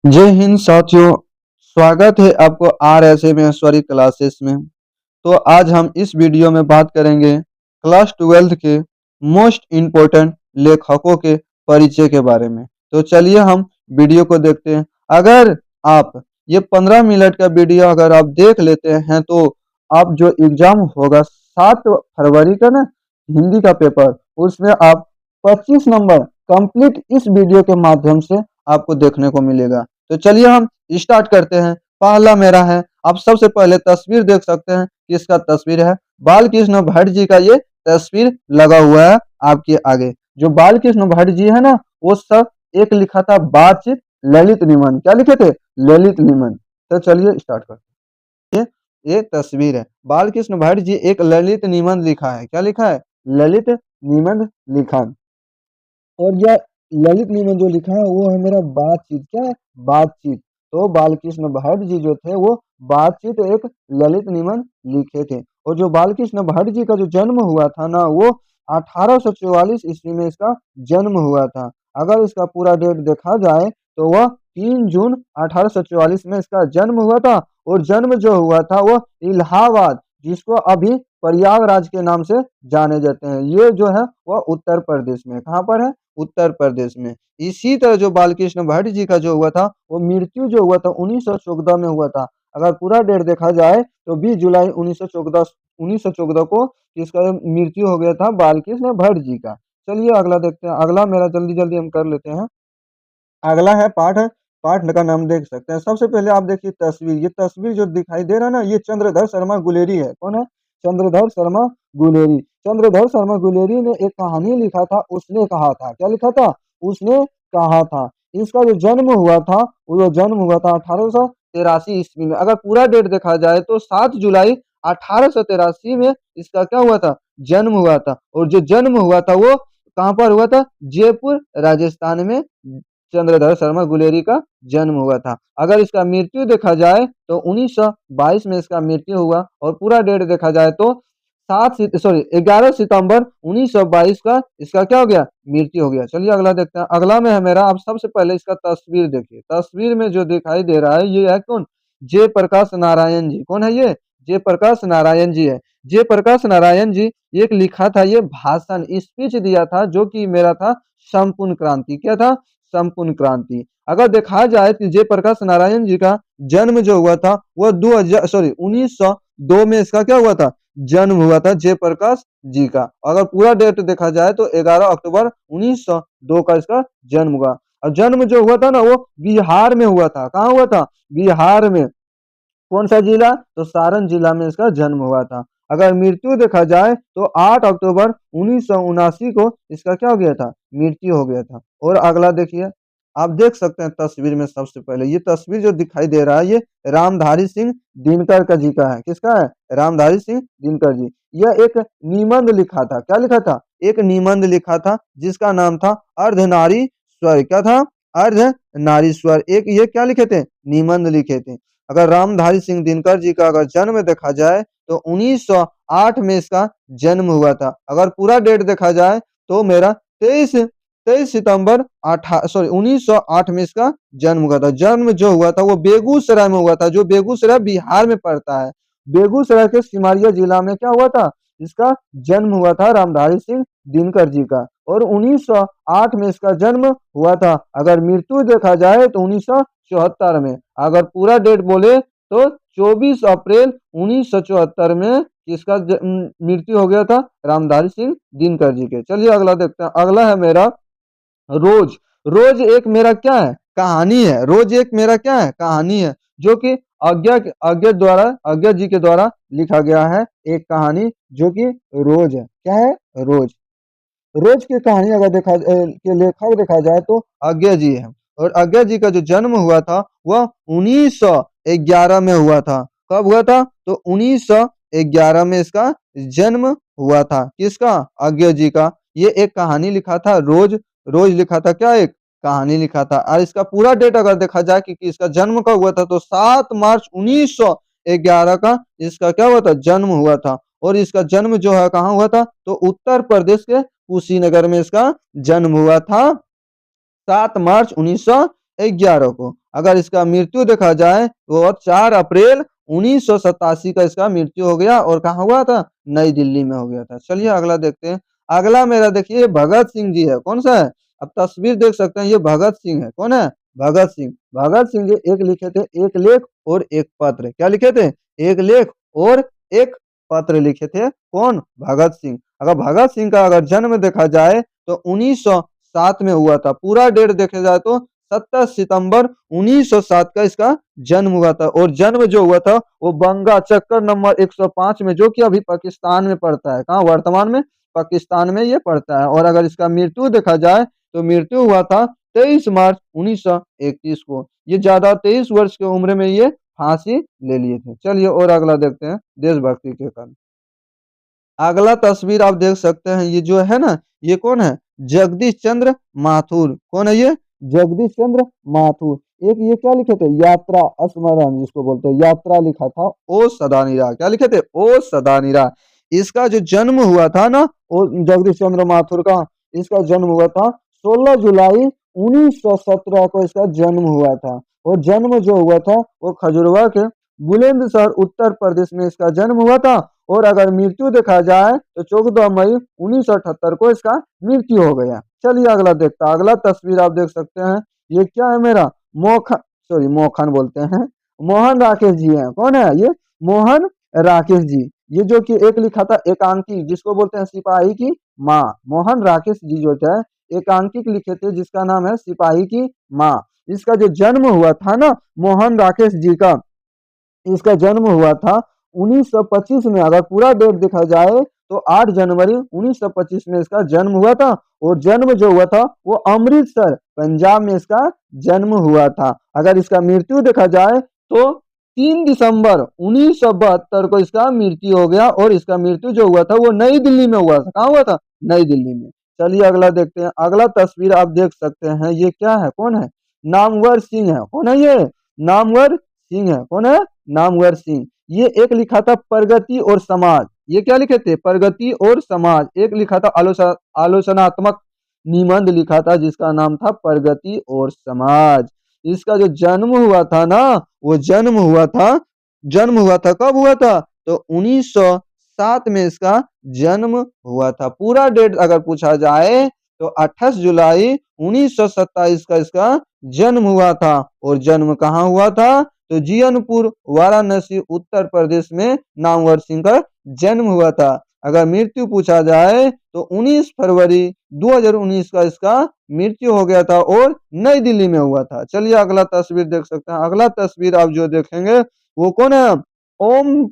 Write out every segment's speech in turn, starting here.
जय हिंद साथियों। स्वागत है आपको R S A Maheshwari classes में। तो आज हम इस वीडियो में बात करेंगे क्लास 12 के मोस्ट इम्पोर्टेंट लेखकों के परिचय के बारे में। तो चलिए हम वीडियो को देखते हैं। अगर आप ये 15 मिनट का वीडियो अगर आप देख लेते हैं तो आप जो एग्जाम होगा 7 फरवरी का ना, हिंदी का पेपर, उसमें आप 25 नंबर कंप्लीट इस वीडियो के माध्यम से आपको देखने को मिलेगा। तो चलिए हम स्टार्ट करते हैं। पहला मेरा है, आप सबसे पहले तस्वीर देख सकते हैं। किसका तस्वीर है? बाल कृष्ण भट्ट जी का ये तस्वीर लगा हुआ है आपके आगे। जो बाल कृष्ण भट्ट जी है ना, वो सब एक लिखा था बातचीत ललित निमन। क्या लिखे थे? ललित निमन। तो चलिए स्टार्ट करते हैं। ये तस्वीर है, बाल कृष्ण भट्ट जी एक ललित निबंध लिखा है। क्या लिखा है? ललित निबंध लिखा। और यह ललित निबंध जो लिखा है वो है मेरा बातचीत। क्या है? बातचीत। तो बालकृष्ण भट्ट जी जो थे वो बातचीत एक ललित निबंध लिखे थे। और जो बालकृष्ण भट्ट जी का जो जन्म हुआ था ना, वो 1844 ईस्वी में इसका जन्म हुआ था। अगर इसका पूरा डेट देखा जाए तो वह 3 जून 1844 में इसका जन्म हुआ था। और जन्म जो हुआ था वो इलाहाबाद, जिसको अभी प्रयागराज के नाम से जाने जाते हैं, ये जो है वह उत्तर प्रदेश में। कहाँ पर है? उत्तर प्रदेश में। इसी तरह जो बालकृष्ण भट्ट जी का जो हुआ था वो मृत्यु जो हुआ था 1914 में हुआ था। अगर पूरा डेट देखा जाए तो 20 जुलाई 1914 को इसका मृत्यु हो गया था बालकृष्ण भट्ट जी का। चलिए अगला देखते हैं। अगला मेरा जल्दी जल्दी हम कर लेते हैं। अगला है पाठ। पाठ का नाम देख सकते हैं। सबसे पहले आप देखिए तस्वीर। ये तस्वीर जो दिखाई दे रहा है ना, ये चंद्रधर शर्मा गुलेरी है। कौन है? चंद्रधर शर्मा गुलेरी। चंद्रधर शर्मा गुलेरी ने एक कहानी लिखा था, उसने कहा था। क्या लिखा था? उसने कहा था। इसका जो जन्म हुआ था, वो जो जन्म हुआ था 1883 ईस्वी में। अगर पूरा डेट देखा जाए तो 7 जुलाई 1883 में इसका क्या हुआ था? जन्म हुआ था। और जो जन्म हुआ था वो कहाँ पर हुआ था? जयपुर राजस्थान में चंद्रधर शर्मा गुलेरी का जन्म हुआ था। अगर इसका मृत्यु देखा जाए तो 1922 में इसका मृत्यु हुआ। और पूरा डेट देखा जाए तो 11 सितंबर 1922 का इसका क्या हो गया? मृत्यु हो गया। चलिए अगला देखते हैं। अगला में है मेरा, आप सबसे पहले इसका तस्वीर देखिए। तस्वीर में जो दिखाई दे रहा है ये है कौन? जयप्रकाश नारायण जी। कौन है ये? जयप्रकाश नारायण जी है। जयप्रकाश नारायण जी एक लिखा था ये भाषण, स्पीच दिया था, जो कि मेरा था संपूर्ण क्रांति। क्या था? संपूर्ण क्रांति। अगर देखा जाए तो जयप्रकाश नारायण जी का जन्म जो हुआ था वह 1902 में इसका क्या हुआ था? जन्म हुआ था जयप्रकाश जी का। अगर पूरा डेट देखा जाए तो 11 अक्टूबर 1902 का इसका जन्म हुआ। और जन्म जो हुआ था ना वो बिहार में हुआ था। कहाँ हुआ था? बिहार में। कौन सा जिला? तो सारण जिला में इसका जन्म हुआ था। अगर मृत्यु देखा जाए तो 8 अक्टूबर 1979 को इसका क्या हो गया था? मृत्यु हो गया था। और अगला देखिए, आप देख सकते हैं तस्वीर में। सबसे पहले ये तस्वीर जो दिखाई दे रहा है ये रामधारी सिंह दिनकर का जी का है। किसका है? रामधारी सिंह दिनकर जी। यह एक निबंध लिखा था। क्या लिखा था? एक निबंध लिखा था जिसका नाम था अर्धनारीश्वर। क्या था? अर्धनारीश्वर। एक ये क्या लिखे थे? निबंध लिखे थे। अगर रामधारी सिंह दिनकर जी का अगर जन्म देखा जाए तो 1908 में इसका जन्म हुआ था। अगर पूरा डेट देखा जाए तो मेरा 23 सितंबर 1908 में इसका जन्म हुआ था। जन्म जो हुआ था वो बेगूसराय में हुआ था, जो बेगूसराय बिहार में पड़ता है। बेगूसराय के सिमरिया जिला में क्या हुआ था? इसका जन्म हुआ था रामधारी सिंह दिनकर जी का। और 1908 में इसका जन्म हुआ था। अगर मृत्यु देखा जाए तो 1974 में। अगर पूरा डेट बोले तो 24 अप्रैल 1974 में किसका मृत्यु हो गया था? रामधारी सिंह दिनकर जी के। चलिए अगला देखते हैं। अगला है मेरा रोज। रोज एक मेरा क्या है? कहानी है। रोज एक मेरा क्या है? कहानी है, जो कि अज्ञा जी के द्वारा लिखा गया है। एक कहानी जो कि रोज है। क्या है? रोज। रोज की कहानी अगर के लेखक देखा जाए तो अज्ञा जी है। और अज्ञा जी का जो जन्म हुआ था वह 1911 में हुआ था। कब हुआ था? तो 1911 में इसका जन्म हुआ था। किसका? अज्ञा जी का। ये एक कहानी लिखा था रोज। रोज लिखा था। क्या? एक कहानी लिखा था। और इसका पूरा डेट अगर देखा जाए कि इसका जन्म कब हुआ था तो 7 मार्च 1911 का इसका क्या हुआ था? जन्म हुआ था। और इसका जन्म जो है कहाँ हुआ था? तो उत्तर प्रदेश के कुशीनगर में इसका जन्म हुआ था 7 मार्च 1911 को। अगर इसका मृत्यु देखा जाए तो 4 अप्रैल 1987 का इसका मृत्यु हो गया और कहाँ हुआ था? नई दिल्ली में हो गया था। चलिए अगला देखते हैं। अगला मेरा देखिए भगत सिंह जी है। कौन सा है? अब तस्वीर देख सकते हैं, ये भगत सिंह है। कौन है? भगत सिंह। भगत सिंह जी एक लिखे थे एक लेख और एक पत्र। क्या लिखे थे? एक लेख और एक पत्र लिखे थे। कौन? भगत सिंह। अगर भगत सिंह का अगर जन्म देखा जाए तो 1907 में हुआ था। पूरा डेट देखा जाए तो 27 सितंबर 1907 का इसका जन्म हुआ था और जन्म जो हुआ था वो बंगा चक्कर नंबर 105 में, जो कि अभी पाकिस्तान में पड़ता है। कहाँ? वर्तमान में पाकिस्तान में ये पड़ता है। और अगर इसका मृत्यु देखा जाए तो मृत्यु हुआ था 23 मार्च 1931 को। ये ज्यादा 23 वर्ष की उम्र में ये फांसी ले लिए थे। चलिए और अगला देखते हैं देशभक्ति के कारण। अगला तस्वीर आप देख सकते हैं, ये जो है ना, ये कौन है? जगदीश चंद्र माथुर। कौन है ये? जगदीश चंद्र माथुर। एक ये क्या लिखे थे? यात्रा स्मरण जिसको बोलते हैं, यात्रा लिखा था। ओ सदा निरा। क्या लिखे थे? ओ सदा निरा। इसका जो जन्म हुआ था ना, वो जगदीश चंद्र माथुर का, इसका जन्म हुआ था 16 जुलाई 1917 को इसका जन्म हुआ था। और जन्म जो हुआ था वो खजुरवा के बुलंदशहर उत्तर प्रदेश में इसका जन्म हुआ था। और अगर मृत्यु देखा जाए तो 14 मई 1978 को इसका मृत्यु हो गया। चलिए अगला देखता है। अगला तस्वीर आप देख सकते हैं, ये क्या है मेरा? मोहन बोलते हैं, मोहन राकेश जी हैं। कौन है ये? मोहन राकेश जी। ये जो कि एक लिखा था एकांकी, जिसको बोलते हैं सिपाही की माँ। मोहन राकेश जी जो थे एकांकिक लिखे थे जिसका नाम है सिपाही की माँ। इसका जो जन्म हुआ था ना मोहन राकेश जी का, इसका जन्म हुआ था 1925 में। अगर पूरा डेट देखा जाए तो 8 जनवरी 1925 में इसका जन्म हुआ था। और जन्म जो हुआ था वो अमृतसर पंजाब में इसका जन्म हुआ था। अगर इसका मृत्यु देखा जाए तो 3 दिसंबर 1972 को इसका मृत्यु हो गया। और इसका मृत्यु जो हुआ था वो नई दिल्ली में हुआ था। कहाँ हुआ था? नई दिल्ली में। चलिए अगला देखते हैं। अगला तस्वीर आप देख सकते हैं, ये क्या है? कौन है? नामवर सिंह है। कौन है ये? नामवर सिंह है। कौन है? नामवर सिंह। ये एक लिखा था प्रगति और समाज। ये क्या लिखे थे? प्रगति और समाज। एक लिखा था आलोचनात्मक निबंध लिखा था जिसका नाम था प्रगति और समाज। इसका जो जन्म हुआ था ना, वो जन्म हुआ था कब हुआ था? तो 1907 में इसका जन्म हुआ था। पूरा डेट अगर पूछा जाए तो 28 जुलाई 1927 का इसका जन्म हुआ था। और जन्म कहाँ हुआ था? तो जियनपुर वाराणसी उत्तर प्रदेश में नामवर सिंह का जन्म हुआ था। अगर मृत्यु पूछा जाए तो 19 फरवरी 2019 का इसका मृत्यु हो गया था और नई दिल्ली में हुआ था। चलिए अगला तस्वीर देख सकते हैं। अगला तस्वीर आप जो देखेंगे वो कौन है? ओम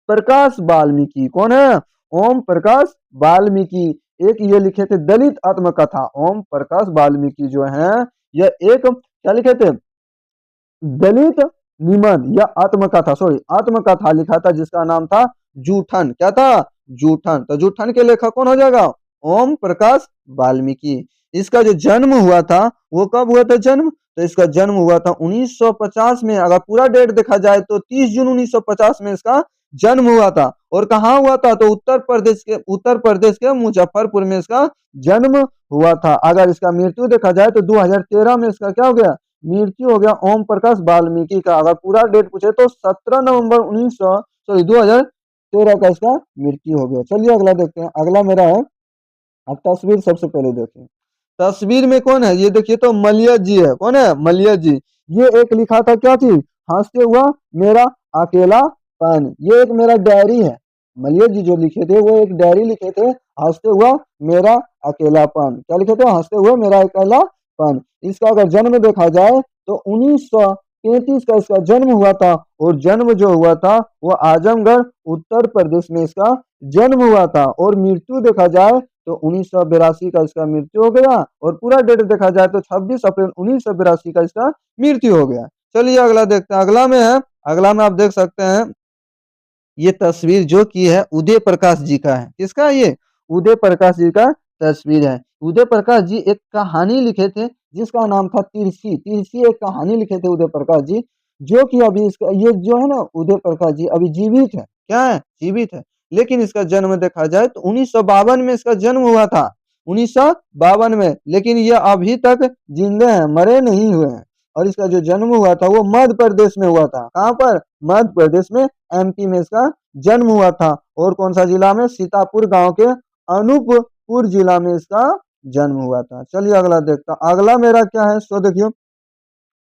प्रकाश वाल्मीकि। कौन है? ओम प्रकाश वाल्मीकि। एक ये लिखे थे दलित आत्मकथा। ओम प्रकाश वाल्मीकि जो है यह एक क्या लिखे थे? दलित निबंध या आत्मकथा, आत्मकथा लिखा था जिसका नाम था जूठन। क्या था? जूठन। तो जूठन के लेखक कौन हो जाएगा? ओम प्रकाश वाल्मीकि। इसका जो जन्म हुआ था वो कब हुआ था जन्म? तो इसका जन्म हुआ था 1950 में। अगर पूरा डेट देखा जाए तो 30 जून 1950 में इसका जन्म हुआ था। और कहाँ हुआ था? तो उत्तर प्रदेश के मुजफ्फरपुर में इसका जन्म हुआ था। अगर इसका मृत्यु देखा जाए तो 2013 में इसका क्या हो गया? मृत्यु हो गया ओम प्रकाश वाल्मीकि का। अगर पूरा डेट पूछे तो 17 नवंबर 2013 का इसका मृत्यु हो गया। चलिए अगला देखते हैं। अगला मेरा है, अब तस्वीर सबसे पहले देखें। तस्वीर में कौन है? ये देखिए तो मलिया जी है। कौन है? मलिया जी। ये एक लिखा था क्या चीज? हंसते हुआ मेरा अकेलापन। ये एक मेरा डायरी है। मलिया जी जो लिखे थे वो एक डायरी लिखे थे, हंसते हुआ मेरा अकेलापन। क्या लिखे थे? हंसते हुए मेरा अकेलापन। इसका अगर जन्म देखा जाए तो 1933 का इसका जन्म हुआ था। और जन्म जो हुआ था वो आजमगढ़ उत्तर प्रदेश में इसका जन्म हुआ था। और मृत्यु देखा जाए तो 1982 का इसका मृत्यु हो गया। और पूरा डेट देखा जाए तो 26 अप्रैल 1982 का इसका मृत्यु हो गया। चलिए अगला देखते हैं। अगला में है, अगला में आप देख सकते हैं ये तस्वीर जो की है उदय प्रकाश जी का है। किसका? ये उदय प्रकाश जी का तस्वीर है। उदय प्रकाश जी एक कहानी लिखे थे जिसका नाम था तिरछी। तिरछी एक कहानी लिखे थे उदय प्रकाश जी, जो कि अभी इसका ये जो है ना उदय प्रकाश जी अभी जीवित है। क्या है? जीवित है। लेकिन इसका जन्म देखा जाए तो 1952 में इसका जन्म हुआ था। 1952 में। लेकिन ये अभी तक जिंदे हैं, मरे नहीं हुए हैं। और इसका जो जन्म हुआ था वो मध्य प्रदेश में हुआ था। कहाँ पर? मध्य प्रदेश में, एमपी में इसका जन्म हुआ था। और कौन सा जिला में? सीतापुर गांव के अनूपपुर जिला में इसका जन्म हुआ था। चलिए अगला देखता हूं। अगला मेरा क्या है सो देखियो,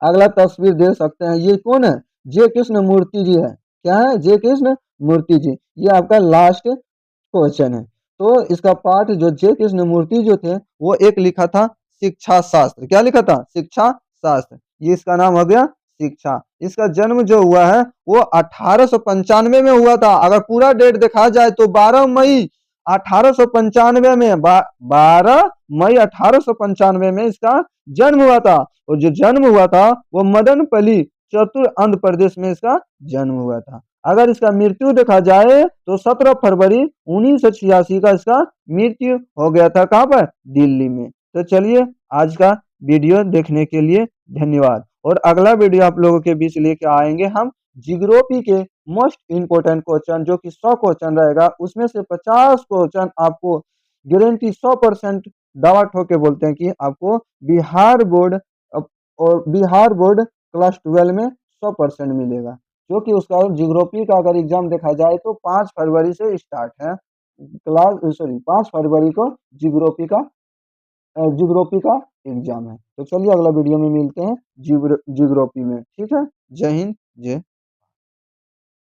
अगला तस्वीर देख सकते हैं। ये कौन है? जे कृष्ण मूर्ति जी है। क्या है? जे कृष्ण मूर्ति जी। ये आपका लास्ट क्वेश्चन है। तो इसका पाठ जो जे कृष्ण मूर्ति जो थे वो एक लिखा था शिक्षा शास्त्र। क्या लिखा था? शिक्षा शास्त्र। ये इसका नाम हो गया शिक्षा। इसका जन्म जो हुआ है वो 1895 में हुआ था। अगर पूरा डेट देखा जाए तो 12 मई 1895 में 12 मई 1895 में इसका जन्म हुआ था। और जो जन्म हुआ था वो मदनपल्ली चतुर आंध्र प्रदेश में इसका जन्म हुआ था। अगर इसका मृत्यु देखा जाए तो 17 फरवरी 1986 का इसका मृत्यु हो गया था। कहाँ पर? दिल्ली में। तो चलिए आज का वीडियो देखने के लिए धन्यवाद। और अगला वीडियो आप लोगों के बीच लेके आएंगे हम जियोग्राफी के मोस्ट इंपोर्टेंट क्वेश्चन, जो कि 100 क्वेश्चन रहेगा। उसमें से 50 क्वेश्चन आपको गारंटी 100% दावा ठोक के बोलते हैं कि आपको बिहार बोर्ड और बिहार बोर्ड क्लास 12 में 100% मिलेगा। जो कि उसका जियोग्राफी का अगर एग्जाम देखा जाए तो 5 फरवरी से स्टार्ट है। 5 फरवरी को जियोग्राफी का एग्जाम है। तो चलिए अगला वीडियो में मिलते हैं जियोग्राफी में। ठीक है। जय हिंद, जय